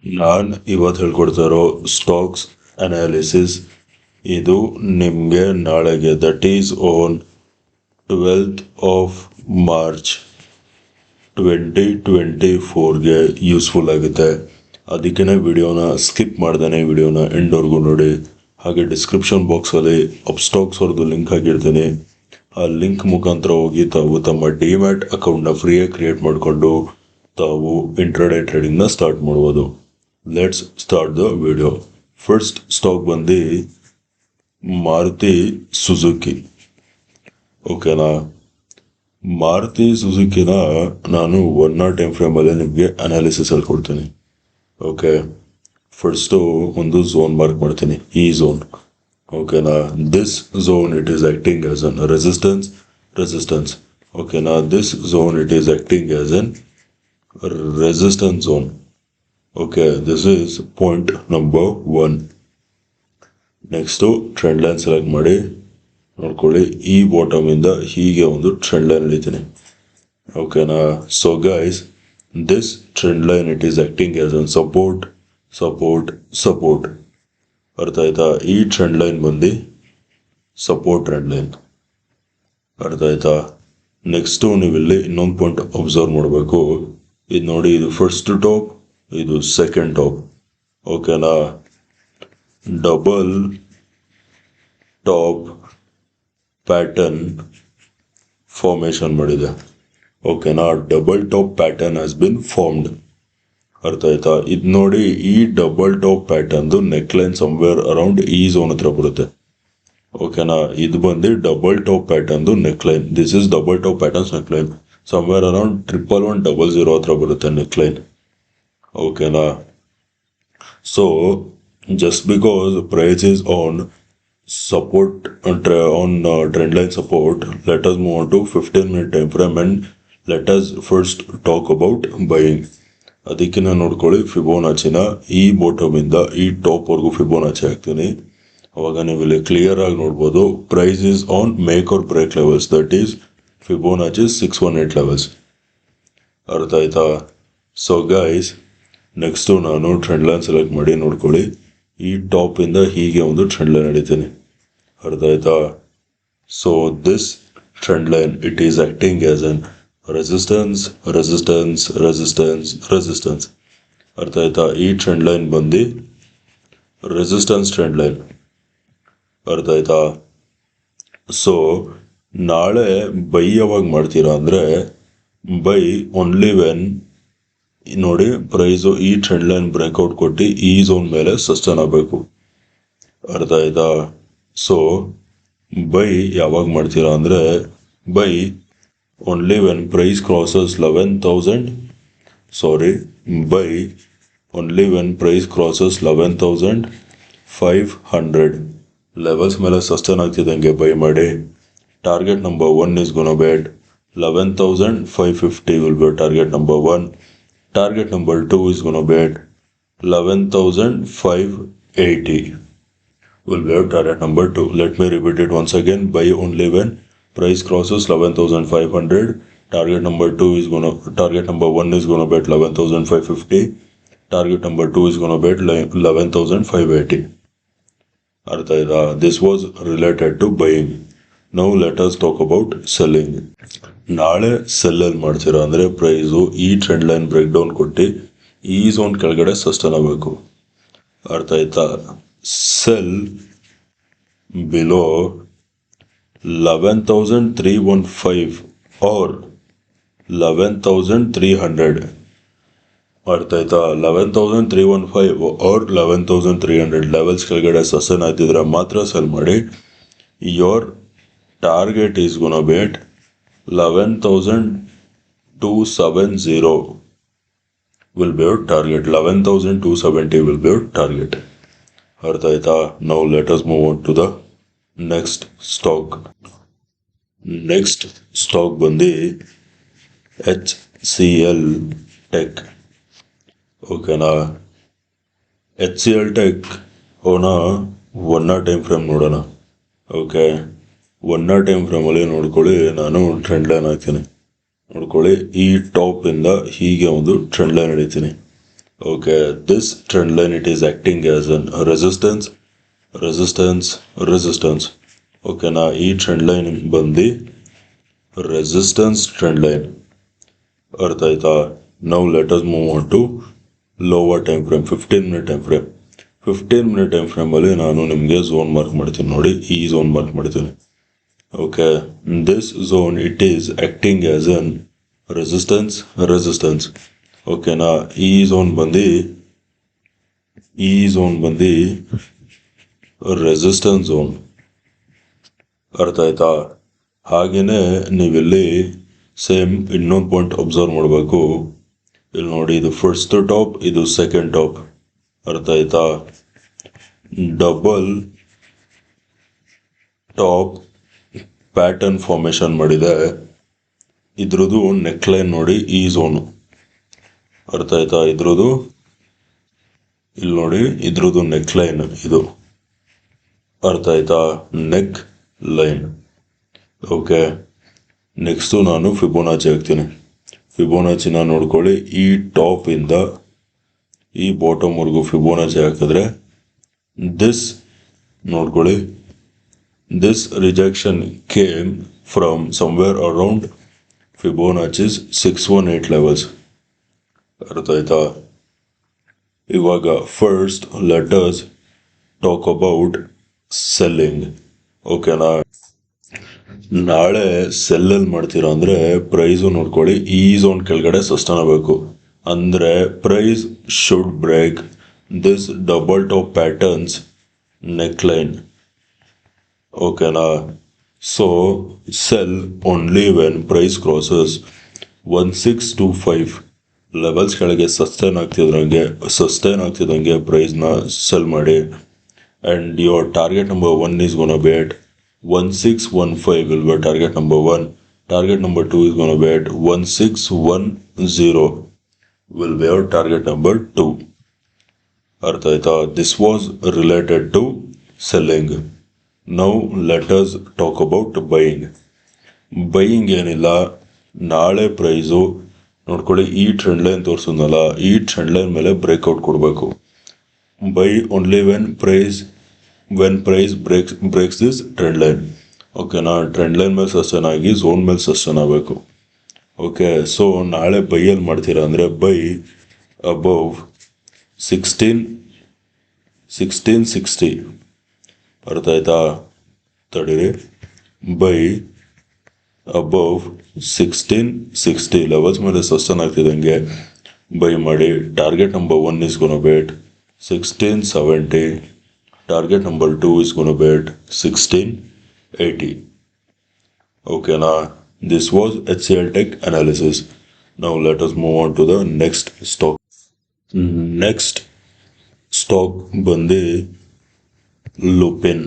ನಾನು ಇವತ್ತು ಹೇಳ್ಕೊಡ್ತಾ ಇರೋ ಸ್ಟಾಕ್ಸ್ ಅನಾಲಿಸಿಸ್ ಇದು ನಿಮಗೆ ನಾಳೆಗೆ that is on 12th of March 2024ಗೆ ಯೂಸ್ಫುಲ್ ಆಗುತ್ತೆ. ಅದಕ್ಕೇ ವಿಡಿಯೋನ ಸ್ಕಿಪ್ ಮಾಡ್ದೇನೆ ವಿಡಿಯೋನ ಎಂಡ್ವರೆಗೂ ನೋಡಿ. ಹಾಗೆ ಡಿಸ್ಕ್ರಿಪ್ಷನ್ ಬಾಕ್ಸಲ್ಲಿ ಅಪ್ಸ್ಟಾಕ್ಸ್ ಅವ್ರದ್ದು ಲಿಂಕ್ ಹಾಕಿರ್ತೀನಿ. ಆ ಲಿಂಕ್ ಮುಖಾಂತರ ಹೋಗಿ ತಾವು ತಮ್ಮ ಡಿಮ್ಯಾಟ್ ಅಕೌಂಟ್ನ ಫ್ರೀಯಾಗಿ ಕ್ರಿಯೇಟ್ ಮಾಡಿಕೊಂಡು ತಾವು ಇಂಟ್ರಾಡೇ ಟ್ರೇಡಿಂಗ್ನ ಸ್ಟಾರ್ಟ್ ಮಾಡ್ಬೋದು. Let's start the video. First stock ಬಂದು ಮಾರುತಿ ಸುಜುಕಿ. ಓಕೆನಾ, ಮಾರುತಿ ಸುಜುಕಿನ ನಾನು 1 hour ಟೈಮ್ ಫ್ರೇಮಲ್ಲಿ ನಿಮಗೆ ಅನಾಲಿಸಿಸ್ ಹೇಳ್ಕೊಡ್ತೀನಿ. ಓಕೆ, ಫಸ್ಟು ಒಂದು ಝೋನ್ ಮಾರ್ಕ್ ಮಾಡ್ತೀನಿ, ಈ ಝೋನ್. ಓಕೆನಾ, this zone it is acting as an resistance. ಓಕೆನಾ, this zone it is acting as an resistance zone. Okay, this is point number 1. Next trend line select ಮಾಡಿ ನೋಡ್ಕೊಳ್ಳಿ. ಈ ಬಾಟಮಿಂದ ಹೀಗೆ ಒಂದು ಟ್ರೆಂಡ್ ಲೈನ್ ಎಳಿತೀನಿ. ಓಕೆನಾ, so guys, this trend line it is acting as an support. ಅರ್ಥ ಆಯ್ತಾ? ಈ ಟ್ರೆಂಡ್ ಲೈನ್ ಬಂದು ಸಪೋರ್ಟ್ ಟ್ರೆಂಡ್ ಲೈನ್. ಅರ್ಥ ಆಯ್ತಾ? ನೆಕ್ಸ್ಟು ನೀವಿಲ್ಲಿ ಇನ್ನೊಂದು ಪಾಯಿಂಟ್ ಅಬ್ಸರ್ವ್ ಮಾಡಬೇಕು. ಇದು ನೋಡಿ, ಇದು ಫಸ್ಟ್ ಟಾಪ್, ಇದು ಸೆಕೆಂಡ್ ಟಾಪ್. ಓಕೆನಾ, ಡಬಲ್ ಟಾಪ್ ಪ್ಯಾಟರ್ನ್ ಫಾರ್ಮೇಶನ್ ಮಾಡಿದೆ. ಓಕೆನಾ, double top pattern has been formed. ಅರ್ಥ ಆಯ್ತಾ? ಇದು ನೋಡಿ, ಈ ಡಬಲ್ ಟಾಪ್ ಪ್ಯಾಟರ್ನ್ದು ನೆಕ್ಲೈನ್ ಸಮ್ವೇರ್ ಅರೌಂಡ್ ಈ ಝೋನ್ ಹತ್ರ ಬರುತ್ತೆ. ಓಕೆನಾ, ಇದು ಬಂದು ಡಬಲ್ ಟಾಪ್ ಪ್ಯಾಟರ್ನ್ದು neckline. This is double top pattern's neckline. Somewhere around 1110 ಹತ್ರ ಬರುತ್ತೆ ನೆಕ್ಲೈನ್. ಓಕೆನಾ, so just because price is on support on trend line support, let us move on to 15-minute time frame and let us first talk about buying. ಅದಕ್ಕೆ ನಾನು ನೋಡ್ಕೊಳ್ಳಿ, ಫಿಬೋನಾಚಿನ ಈ ಬಾಟಮಿಂದ ಈ top ವರ್ಗೂ Fibonacci ಹಾಕ್ತೀನಿ. ಅವಾಗ ನೀವು ಇಲ್ಲಿ ಕ್ಲಿಯರ್ ಆಗಿ ನೋಡ್ಬೋದು, price is on make or break levels, that is Fibonacci 618 levels. ಅರ್ಥ ಆಯ್ತಾ? ಸೊ ಗೈಸ್, ನೆಕ್ಸ್ಟು ನಾನು ಟ್ರೆಂಡ್ ಲೈನ್ ಸೆಲೆಕ್ಟ್ ಮಾಡಿ ನೋಡ್ಕೊಳ್ಳಿ, ಈ ಟಾಪಿಂದ ಹೀಗೆ ಒಂದು ಟ್ರೆಂಡ್ ಲೈನ್ ಎಳಿತೀನಿ. ಅರ್ಥ ಆಯ್ತಾ? So this trend line it is acting as an resistance. ಅರ್ಥ ಆಯ್ತಾ? ಈ ಟ್ರೆಂಡ್ ಲೈನ್ ಬಂದು ರೆಸಿಸ್ಟೆನ್ಸ್ ಟ್ರೆಂಡ್ ಲೈನ್. ಅರ್ಥ ಆಯ್ತಾ? ಸೊ ನಾಳೆ ಬೈ ಯಾವಾಗ ಮಾಡ್ತೀರಾ ಅಂದರೆ, ಬೈ ಓನ್ಲಿ ವೆನ್ ನೋಡಿ ಪ್ರೈಸು ಈ ಟ್ರೆಂಡ್ ಲೈನ್ ಬ್ರೇಕ್ಔಟ್ ಕೊಟ್ಟು ಈ ಝೋನ್ ಮೇಲೆ ಸಸ್ಟೈನ್ ಆಗಬೇಕು. ಅರ್ಥ ಆಯ್ತಾ? ಸೊ ಬೈ ಯಾವಾಗ ಮಾಡ್ತೀರಾ ಅಂದರೆ, buy only when price crosses 11,500 levels ಮೇಲೆ ಸಸ್ಟೈನ್ ಆಗ್ತಿದ್ದಂಗೆ ಬೈ ಮಾಡಿ. Target number 1 is gonna be at 11,550 will be target number 1. Target number 2 is going to be at 11,580 will be target number 2. Let me repeat it once again. Buy only when price crosses 11,500. Target number 1 is going to be at 11,550. Target number 2 is going to be at 11,580. Artha ida? This was related to buying. Now let us talk about selling. ನಾಳೆ ಸೆಲ್ಲಲ್ಲಿ ಮಾಡ್ತೀರಾ ಅಂದರೆ, price ಈ trend line break down ಕೊಟ್ಟು ಈ zone ಕೆಳಗಡೆ sustain ಆಗಬೇಕು. ಅರ್ಥ ಆಯ್ತಾ? Sell below 11,315 or 11,300. ಅರ್ಥ ಆಯ್ತಾ? 11,315 ಆರ್ 11,300 ಲೆವೆಲ್ಸ್ ಕೆಳಗಡೆ ಸಸ್ಟೈನ್ ಆಗ್ತಿದ್ರೆ ಮಾತ್ರ ಸೆಲ್ ಮಾಡಿ. Your target is gonna be at 11,270 will be your target. 11,270 will be your target. ಅರ್ಥ ಆಯ್ತಾ? Now let us move on to the next stock. Next stock ಬಂದು HCL Tech. ಓಕೆನಾ, HCL Tech ಅವನ 1 hour time frame ನೋಡೋಣ. Okay, 1 hour time ಫ್ರೇಮಲ್ಲಿ ನೋಡ್ಕೊಳ್ಳಿ, ನಾನು trend line ಹಾಕ್ತೀನಿ. ನೋಡ್ಕೊಳ್ಳಿ, ಈ ಟಾಪಿಂದ ಹೀಗೆ ಒಂದು ಟ್ರೆಂಡ್ ಲೈನ್ ಎಳಿತೀನಿ. Okay, this trend line, it is acting as a resistance, resistance, resistance. Okay, now ಈ trend line ಬಂದು resistance trend line. ಅರ್ಥ ಆಯ್ತಾ? Now let us move on to lower time frame, 15-minute time frame. 15-minute time frame ಅಲ್ಲಿ ನಾನು ನಿಮಗೆ zone mark ಮಾಡ್ತೀನಿ ನೋಡಿ, ಈ ಝೋನ್ ಮಾರ್ಕ್ ಮಾಡ್ತೀನಿ. Okay, this zone, it is acting as an resistance, resistance. Okay, ನಾ ಈ ಝೋನ್ ಬಂದು ರೆಸಿಸ್ಟೆನ್ಸ್ ಝೋನ್. ಅರ್ಥ ಆಯ್ತಾ? ಹಾಗೇನೆ ನೀವಿಲ್ಲಿ ಸೇಮ್ ಇನ್ನೊಂದು ಪಾಯಿಂಟ್ ಅಬ್ಸರ್ವ್ ಮಾಡಬೇಕು. ಇಲ್ಲಿ ನೋಡಿ, ಇದು ಫಸ್ಟ್ ಟಾಪ್, ಇದು ಸೆಕೆಂಡ್ ಟಾಪ್. ಅರ್ಥ ಆಯ್ತಾ? ಡಬಲ್ ಟಾಪ್ ಪ್ಯಾಟರ್ನ್ ಫಾರ್ಮೇಶನ್ ಮಾಡಿದೆ. ಇದ್ರದ್ದು ನೆಕ್ಲೈನ್ ನೋಡಿ, ಈ ಝೋನು. ಅರ್ಥ ಆಯ್ತಾ? ಇದ್ರದ್ದು ಇಲ್ಲಿ ನೋಡಿ, ಇದ್ರದ್ದು ನೆಕ್ಲೈನ್ ಇದು. ಅರ್ಥ ಆಯ್ತಾ? Neck line. ಓಕೆ, ನೆಕ್ಸ್ಟು ನಾನು ಫಿಬೋನಾಚಿ ಹಾಕ್ತೀನಿ. ಫಿಬೋನಾಚಿನ ನೋಡ್ಕೊಳ್ಳಿ, ಈ ಟಾಪ್ ಇಂದ ಈ ಬಾಟಮ್ವರೆಗೂ ಫಿಬೋನಾಚಿ ಹಾಕಿದ್ರೆ ದಿಸ್ ನೋಡ್ಕೊಳ್ಳಿ, this rejection came from somewhere around Fibonacci's 618 levels. ಅರ್ಥ ಆಯ್ತಾ? ಇವಾಗ first let us talk about selling. ಓಕೆನಾ? ನಾಳೆ ಸೆಲ್ಲಲ್ಲಿ ಮಾಡ್ತೀರಾ ಅಂದರೆ ಪ್ರೈಸು ನೋಡ್ಕೊಳ್ಳಿ, ಈ ಝೋನ್ ಕೆಳಗಡೆ ಸಸ್ಟೈನ್ ಆಗಬೇಕು. ಅಂದರೆ price should break this double top pattern's neckline. ಓಕೆನಾ? So sell only when price crosses 1625 levels ಕೆಳಗೆ ಸಸ್ಟೈನ್ ಆಗ್ತಿದ್ದಂಗೆ ಪ್ರೈಸ್ನ ಸೆಲ್ ಮಾಡಿ. And your target number 1 is gonna be at 1615 will be target number 1. Target number 2 is gonna be at 1610 will be our target number 2. ಅರ್ಥ ಆಯ್ತಾ? This was related to selling. Now let us talk about buying. Buying ಏನಿಲ್ಲ, ನಾಳೆ price ನೋಡ್ಕೊಳ್ಳಿ, ಈ trend line ತೋರಿಸಿದ್ನಲ್ಲ, ಈ trend line ಮೇಲೆ breakout ಕೊಡಬೇಕು. Buy only when price breaks this trend line. ಓಕೆನಾ? ಟ್ರೆಂಡ್ ಲೈನ್ ಮೇಲೆ ಸಸ್ಟೈನ್ ಆಗಿ ಝೋನ್ ಮೇಲೆ ಸಸ್ಟೈನ್ ಆಗಬೇಕು. ಓಕೆ, ಸೊ ನಾಳೆ ಬೈಯಲ್ಲಿ ಮಾಡ್ತೀರಾ ಅಂದರೆ ಬೈ ಅಬೌವ್ 1660. ಅರ್ಥ ಆಯ್ತಾ? ತಡೀರಿ, ಬೈ ಅಬೌವ್ 1660 ಲೆವೆಲ್ಸ್ ಮೇಲೆ ಸಸ್ಟೈನ್ ಆಗ್ತಿದ್ದಂಗೆ ಬೈ ಮಾಡಿ. Target number 1 is gonna be at 1670. Target number 2 is going to be at 1680. Okay, now this was HCL Tech analysis. Now let us move on to the next stock. Next stock bandi Lupin.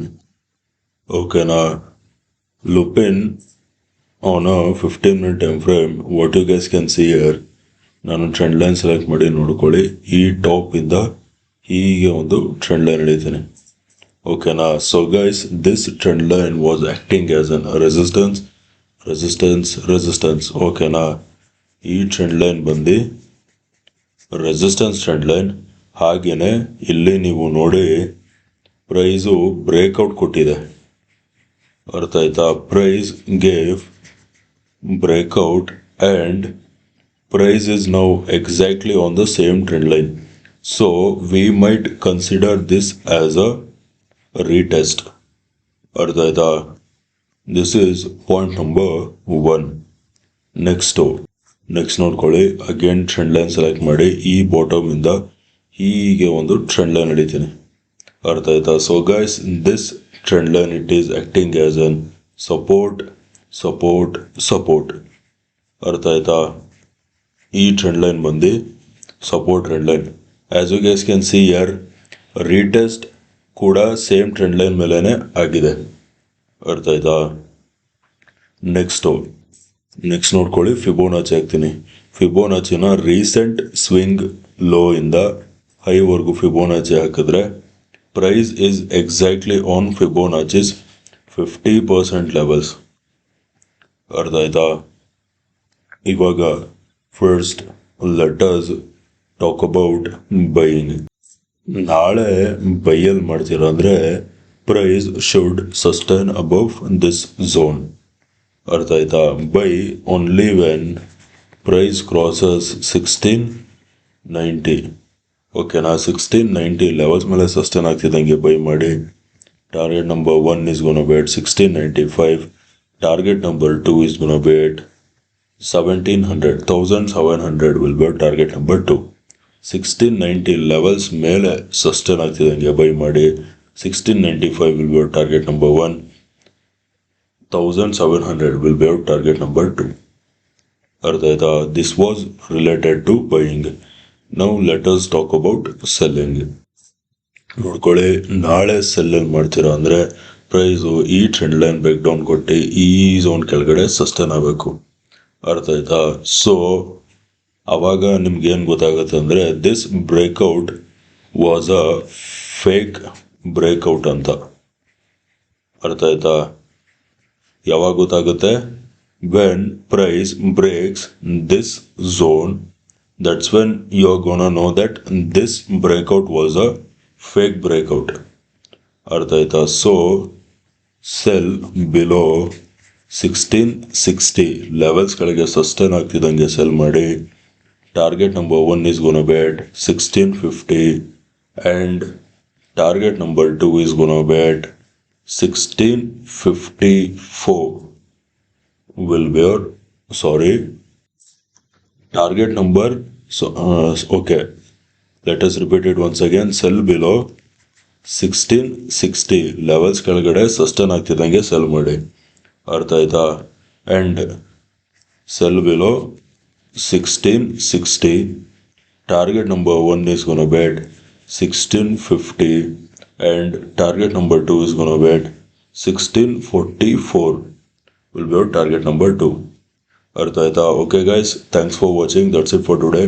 Okay, now Lupin on a 15-minute time frame. What you guys can see here, ನಾನು trend line select ಮಾಡಿ ನೋಡ್ಕೊಳ್ಳಿ, ಈ top ಇಂದ ಹೀಗೆ ಒಂದು trend line ಹಿಡಿತೀನಿ. ಓಕೆನಾ? So guys, this trend line was acting as an resistance. ಓಕೆನಾ? ಈ ಟ್ರೆಂಡ್ ಲೈನ್ ಬಂದು ರೆಸಿಸ್ಟೆನ್ಸ್ ಟ್ರೆಂಡ್ ಲೈನ್. ಹಾಗೇನೆ ಇಲ್ಲಿ ನೀವು ನೋಡಿ, ಪ್ರೈಸು ಬ್ರೇಕ್ಔಟ್ ಕೊಟ್ಟಿದೆ. ಅರ್ಥ ಆಯ್ತಾ? Price gave breakout and price is now exactly on the same trend line. So we might consider this as a retest. Artha aita? This is point number 1. Next ನೋಡ್ಕೊಳ್ಳಿ, again trend line select ಮಾಡಿ, ಈ bottom ಇಂದ ಹೀಗೆ ಒಂದು trend line ಹಿಡಿತೀನಿ. ಅರ್ಥ ಆಯ್ತಾ? So guys, this trend line, it is acting as an support. ಅರ್ಥ ಆಯ್ತಾ? ಈ ಟ್ರೆಂಡ್ ಲೈನ್ ಬಂದು support trend line. As you guys can see here, retest ಕೂಡ ಸೇಮ್ ಟ್ರೆಂಡ್ ಲೈನ್ ಮೇಲೇ ಆಗಿದೆ. ಅರ್ಥ ಆಯ್ತಾ? ನೆಕ್ಸ್ಟ್ ನೋಡ್ಕೊಳ್ಳಿ, ಫಿಬೋನಾಚಿ ಹಾಕ್ತೀನಿ. ಫಿಬೋನಾಚಿನ ರೀಸೆಂಟ್ ಸ್ವಿಂಗ್ ಲೋ ಇಂದ ಹೈವರೆಗೂ ಫಿಬೋನಾಚಿ ಹಾಕಿದ್ರೆ price is exactly on Fibonacci's 50% levels. ಅರ್ಥ ಆಯ್ತಾ? ಇವಾಗ first let us talk about buying. ನಾಳೆ ಬೈಯಲ್ಲಿ ಮಾಡ್ತೀರಾ ಅಂದರೆ price should sustain above this zone. ಅರ್ಥ ಆಯ್ತಾ? Buy only when price crosses 1690. ಓಕೆನಾ? 1690 ಲೆವೆಲ್ಸ್ ಮೇಲೆ ಸಸ್ಟೈನ್ ಆಗ್ತಿದ್ದಂಗೆ ಬೈ ಮಾಡಿ. Target number 1 is going to be at 1695. Target number 2 is going to be at 1700. 1700 will be target number 2. 1690 levels ಮೇಲೆ sustain ಆಗ್ತಿದ್ದಂಗೆ buy ಮಾಡಿ. 1695 will be target number 1. 1700 will be target number 2. ಅರ್ಥ ಆಯ್ತಾ? This was related to buying. Now let us talk about selling. ನೋಡ್ಕೊಳ್ಳಿ, ನಾಳೆ ಸೆಲ್ಲಲ್ಲಿ ಮಾಡ್ತೀರಾ ಅಂದರೆ price ಈ ಟ್ರೆಂಡ್ ಲೈನ್ ಬ್ರೇಕ್ ಡೌನ್ ಕೊಟ್ಟು ಈ ಝೋನ್ ಕೆಳಗಡೆ ಸಸ್ಟೈನ್ ಆಗಬೇಕು. ಅರ್ಥ ಆಯ್ತಾ? ಸೊ ಆವಾಗ ನಿಮ್ಗೇನು ಗೊತ್ತಾಗುತ್ತೆ ಅಂದರೆ this breakout was a fake breakout ಅಂತ. ಅರ್ಥ ಆಯ್ತಾ? ಯಾವಾಗ ಗೊತ್ತಾಗುತ್ತೆ? When price breaks this zone, that's when you are gonna know that this breakout was a fake breakout. ಅರ್ಥ ಆಯ್ತಾ? ಸೊ ಸೆಲ್ ಬಿಲೋ 1660 ಲೆವೆಲ್ಸ್ ಕೆಳಗೆ ಸಸ್ಟೈನ್ ಆಗ್ತಿದ್ದಂಗೆ ಸೆಲ್ ಮಾಡಿ. Target number 1 is going to be at 1650 and target number 2 is going to be at 1654 will be your target number. So okay, let us repeat it once again. Sell below 1660 levels ಕೆಳಗಡೆ sustain ಆಗ್ತಿದ್ದಂಗೆ sell ಮಾಡಿ. ಅರ್ಥ ಆಯ್ತಾ? And sell below 1660. Target number 1 is going to be at 1650 and target number 2 is going to be at 1644 will be your target number 2. ಅರ್ಥ ಆಯ್ತಾ? Okay guys, thanks for watching. That's it for today.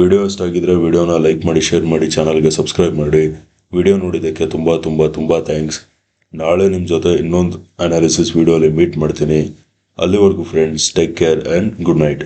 Video ಇಷ್ಟ ಆಗಿದ್ರೆ ವಿಡಿಯೋನ like ಮಾಡಿ, share ಮಾಡಿ, ಚಾನಲ್ಗೆ subscribe ಮಾಡಿ. Video ನೋಡಿದ್ದಕ್ಕೆ ತುಂಬ ತುಂಬ ತುಂಬ ಥ್ಯಾಂಕ್ಸ್. ನಾಳೆ ನಿಮ್ಮ ಜೊತೆ ಇನ್ನೊಂದು ಅನಾಲಿಸಿಸ್ ವಿಡಿಯೋಲಿ ಮೀಟ್ ಮಾಡ್ತೀನಿ. ಅಲ್ಲಿವರೆಗೂ friends, take care and good night.